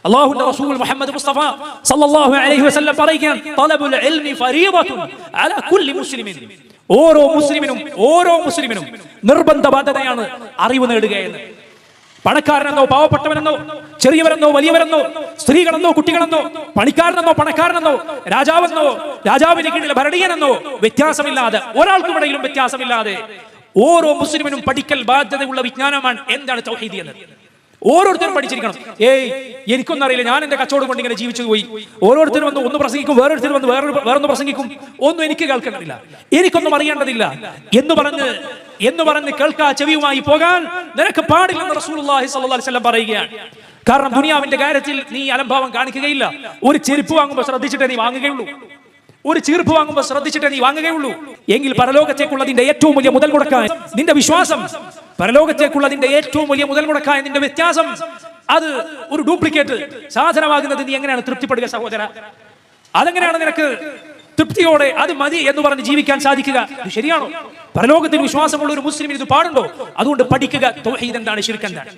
അല്ലാഹുവിന്റെ റസൂൽ മുഹമ്മദ് മുസ്തഫ സല്ലല്ലാഹു അലൈഹി വസല്ലം പറയുകയാണ്, തലബുൽ ഇൽമി ഫരീദത്തുൻ അലാ കുല്ലി മുസ്ലിമിൻ. ഓരോ മുസ്ലിമിനും നിർബന്ധ ബാധ്യതയാണ് അറിവ് നേടുക എന്ന്. പണക്കാരനെന്നോ പാവപ്പെട്ടവനെന്നോ ചെറിയവരെന്നോ വലിയവരെന്നോ സ്ത്രീകളെന്നോ കുട്ടികളെന്നോ പണിക്കാരനെന്നോ പണക്കാരനെന്നോ രാജാവെന്നോ രാജാവിന് കീഴിലെ ഭരണീയനെന്നോ വ്യത്യാസമില്ലാതെ, ഒരാൾക്കുമിടയിലും വ്യത്യാസമില്ലാതെ ഓരോ മുസ്ലിമിനും പഠിക്കൽ ബാധ്യതയുള്ള വിജ്ഞാനമാണ് എന്താണ് തൗഹീദ് എന്ന്. ഓരോരുത്തരും പഠിച്ചിരിക്കണം. എനിക്കൊന്നും അറിയില്ല, ഞാൻ എന്റെ കച്ചവടം കൊണ്ട് ഇങ്ങനെ ജീവിച്ചു പോയി. ഓരോരുത്തരും വന്ന് ഒന്ന് പ്രസംഗിക്കും, വേറൊരുത്തരും വന്ന് വേറൊന്ന് പ്രസംഗിക്കും. ഒന്നും എനിക്ക് കേൾക്കേണ്ടതില്ല, എനിക്കൊന്നും അറിയേണ്ടതില്ല എന്ന് പറഞ്ഞ് കേൾക്കാ ചെവിയുമായി പോകാൻ നിനക്ക് പാടില്ലെന്ന് റസൂലുള്ളാഹി സ്വല്ലല്ലാഹു അലൈഹി വസല്ലം പറയുകയാണ്. കാരണം ദുനിയാവിന്റെ കാര്യത്തിൽ നീ അലംഭാവം കാണിക്കുകയില്ല. ഒരു ചെരുപ്പ് വാങ്ങുമ്പോൾ ശ്രദ്ധിച്ചിട്ടേ നീ വാങ്ങുകയുള്ളൂ. ഒരു ചീർപ്പ് വാങ്ങുമ്പോൾ ശ്രദ്ധിച്ചിട്ടേ നീ വാങ്ങുകയുള്ളൂ. എങ്കിൽ പരലോകത്തേക്കുള്ളതിന്റെ ഏറ്റവും വലിയ മുതൽ മുടക്കായ നിന്റെ വിശ്വാസം, പരലോകത്തേക്കുള്ളതിന്റെ ഏറ്റവും വലിയ മുതൽ മുടക്കായ നിന്റെ വ്യത്യാസം, അത് ഒരു ഡ്യൂപ്ലിക്കേറ്റ് സാധനമാകുന്നത് നീ എങ്ങനെയാണ് തൃപ്തിപ്പെടുക സഹോദര? അതെങ്ങനെയാണ് നിനക്ക് തൃപ്തിയോടെ അത് മതി എന്ന് പറഞ്ഞ് ജീവിക്കാൻ സാധിക്കുക? ഇത് ശരിയാണോ? പരലോകത്തിൽ വിശ്വാസമുള്ള ഒരു മുസ്ലിമിന് ഇത് പാടുണ്ടോ? അതുകൊണ്ട് പഠിക്കുക തൗഹീദ് എന്താണ്, ശിർക്ക് എന്താണ്.